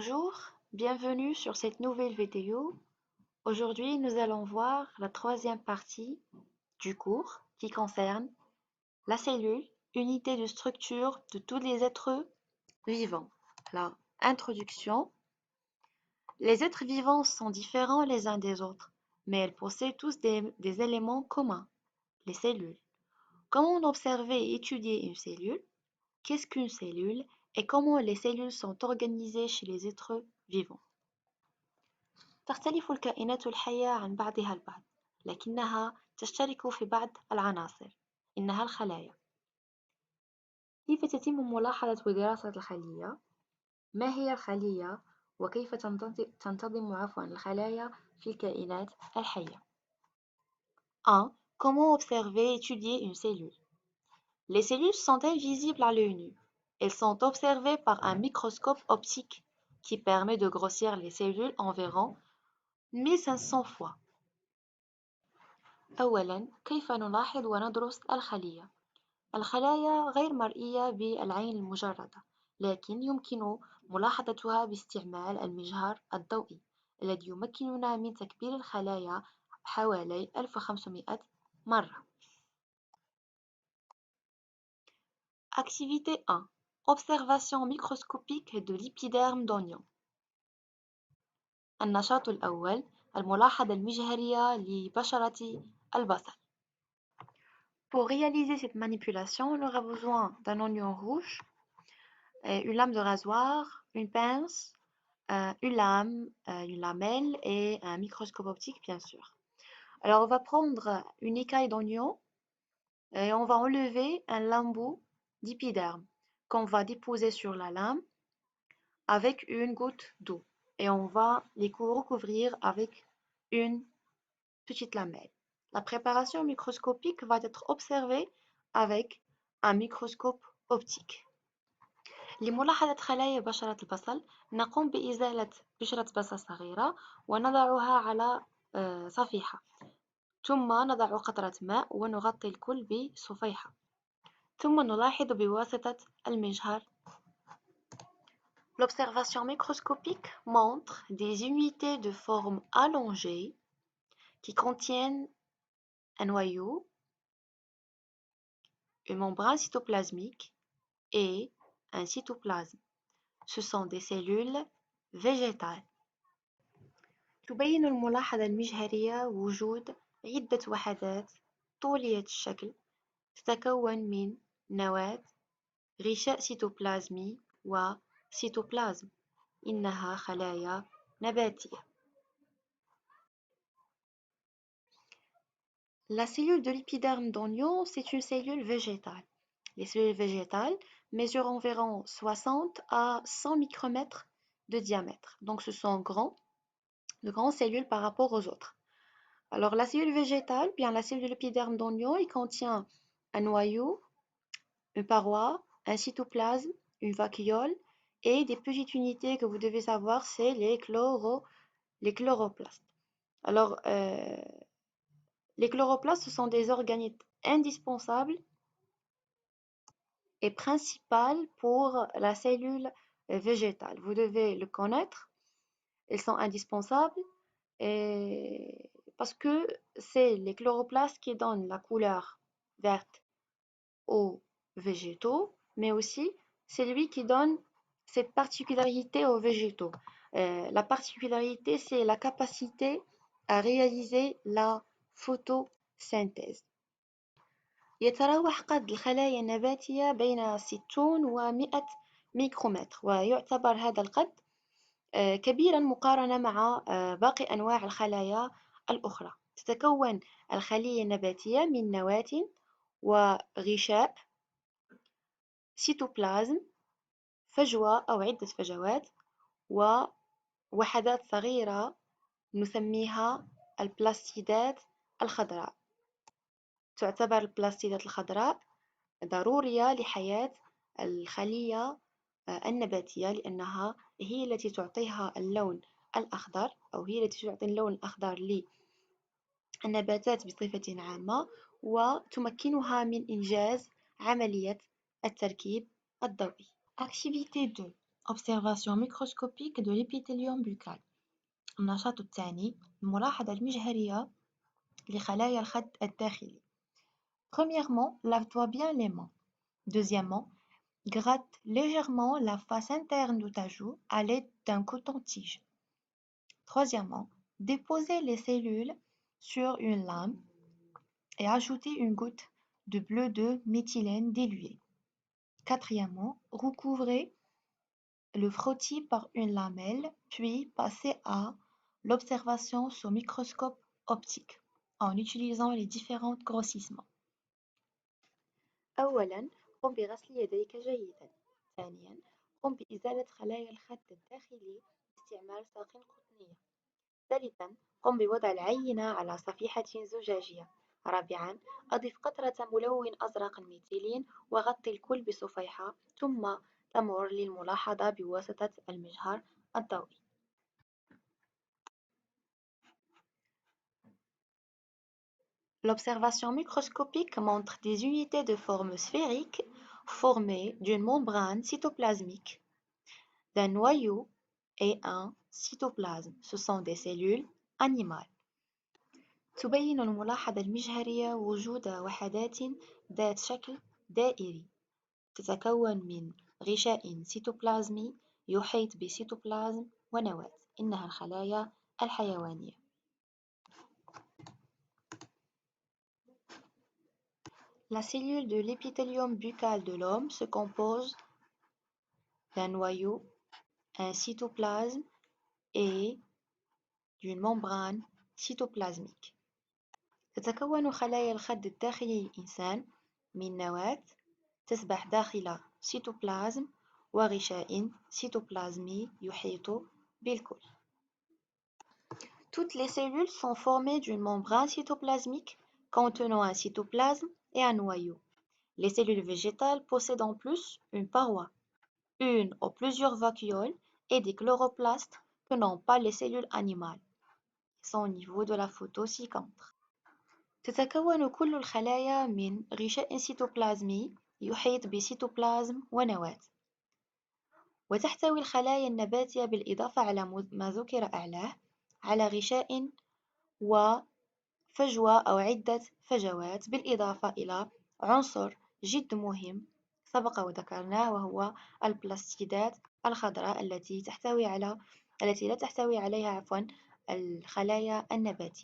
Bonjour, bienvenue sur cette nouvelle vidéo. Aujourd'hui, nous allons voir la troisième partie du cours qui concerne la cellule, unité de structure de tous les êtres vivants. La introduction. Les êtres vivants sont différents les uns des autres, mais ils possèdent tous des éléments communs, les cellules. Comment observer et étudier une cellule? Qu'est-ce qu'une cellule et comment les cellules sont organisées chez les êtres vivants? تختلف الكائنات الحية عن بعضها البعض، لكنها تشترك في بعض العناصر، إنها الخلايا. كيف تتم ملاحظة ودراسة الخلية؟ ما هي الخلية؟ وكيف تنتظم الخلايا في الكائنات الحية؟ 1. Comment observer et étudier une cellule? Les cellules sont invisibles à l'œil nu. Elles sont observées par un microscope optique qui permet de grossir les cellules environ 1500 fois. أولاً، كيف نلاحظ وندرس الخلية؟ الخلايا غير مرئية بالعين المجردة، لكن يمكن ملاحظتها باستعمال المجهر الضوئي الذي يمكننا من تكبير الخلايا حوالي 1500 مرة. Activité 1. Observation microscopique de l'épiderme d'oignon. النشاط الأول: الملاحظة المجهرية لبشرة البصل. Pour réaliser cette manipulation, on aura besoin d'un oignon rouge, une lame de rasoir, une pince, une lamelle et un microscope optique, bien sûr. Alors, on va prendre une écaille d'oignon et on va enlever un lambeau d'épiderme qu'on va déposer sur la lame avec une goutte d'eau. Et on va les recouvrir avec une petite lamelle. La préparation microscopique va être observée avec un microscope optique. لملاحظة خلايا بشرة البصل نقوم بإزالة بشرة بصل صغيرة ونضعها على صفيحة، ثم نضع قطرة ماء ونغطي الكل بصفيحة، ثم نلاحظ بواسطة المجهر. L'observation microscopique montre des unités de forme allongée qui contiennent un noyau, une membrane cytoplasmique et un cytoplasme. Ce sont des cellules végétales. تبين الملاحظة المجهرية وجود عدة وحدات طولية الشكل تتكون من نواة، غشاء سيتوبلازمي وسيتوبلازم. إنها خلايا نباتية. La cellule de l'épiderme d'oignon, c'est une cellule végétale. Les cellules végétales mesurent environ 60 à 100 micromètres de diamètre. Donc ce sont de grandes cellules par rapport aux autres. Alors la cellule végétale, bien la cellule de l'épiderme d'oignon, il contient un noyau, une paroi, un cytoplasme, une vacuole et des petites unités que vous devez savoir, c'est les chloroplastes. Alors les chloroplastes, ce sont des organes indispensables et principaux pour la cellule végétale. Vous devez le connaître, ils sont indispensables et parce que c'est les chloroplastes qui donnent la couleur verte aux végétaux, mais aussi c'est lui qui donne cette particularité aux végétaux. La particularité, c'est la capacité à réaliser la photosynthèse. يتراوح قد الخلايا النباتية بين 60 و 100 ميكرومتر، ويعتبر هذا القد كبيرا مقارنة مع باقي أنواع الخلايا الأخرى. تتكون الخلية النباتية من نواة وغشاء، سيتوبلازم، فجوة أو عدة فجوات، ووحدات صغيرة نسميها البلاستيدات الخضراء. تعتبر البلاستيدات الخضراء ضرورية لحياة الخلية النباتية لأنها هي التي تعطيها اللون الأخضر أو هي التي تعطي اللون الأخضر للنباتات بصفة عامة وتمكنها من إنجاز عملية التركيب الضوئي. Activité 2. Observation microscopique de l'épithélium buccal. النشاط الثاني الملاحظة المجهرية لخلايا الخد الداخلي. Premièrement, lave-toi bien les mains. Deuxièmement, gratte légèrement la face interne de ta joue à l'aide d'un coton-tige. Troisièmement, déposez les cellules sur une lame et ajoutez une goutte de bleu de méthylène dilué. Quatrièmement, recouvrez le frottis par une lamelle, puis passez à l'observation sous microscope optique en utilisant les différents grossissements. أولاً قم بغسل يديك جيداً. ثانياً قم بإزالة خلايا الخد الداخلي باستعمال ساق قطنية. ثالثاً قم بوضع العينة على صفيحة زجاجية. رابعاً أضف قطرة ملون أزرق الميثيلين وغطي الكل بصفيحة ثم تمر للملاحظة بواسطة المجهر الضوئي. L'observation microscopique montre des unités de forme sphérique formées d'une membrane cytoplasmique, d'un noyau et un cytoplasme. Ce sont des cellules animales. تبين الملاحظة المجهرية وجود وحدات ذات شكل دائري تتكون من غشاء سيتوبلازمي يحيط بسيتوبلازم ونواة. إنها الخلايا الحيوانية. La cellule de l'épithélium buccal de l'homme se compose d'un noyau, un cytoplasme et d'une membrane cytoplasmique. تتكون خلايا الخد الداخلي للإنسان من نواة تسبح داخل سيتوبلازم وغشاء cytoplasmي يحيط بالكل. Toutes les cellules sont formées d'une membrane cytoplasmique contenant un cytoplasme et un noyau. Les cellules végétales possèdent en plus une paroi, une ou plusieurs vacuoles et des chloroplastes que n'ont pas les cellules animales. Ils sont au niveau de la photo ci-contre. تتكون كل الخلايا من غشاء سيتوبلازمي يحيط بسيتوبلازم ونواة. وتحتوي الخلايا النباتية بالإضافة على ما ذكر أعلاه على غشاء وفجوة أو عدة فجوات بالإضافة إلى عنصر جد مهم سبق وذكرناه وهو البلاستيدات الخضراء التي لا تحتوي عليها الخلايا النباتية.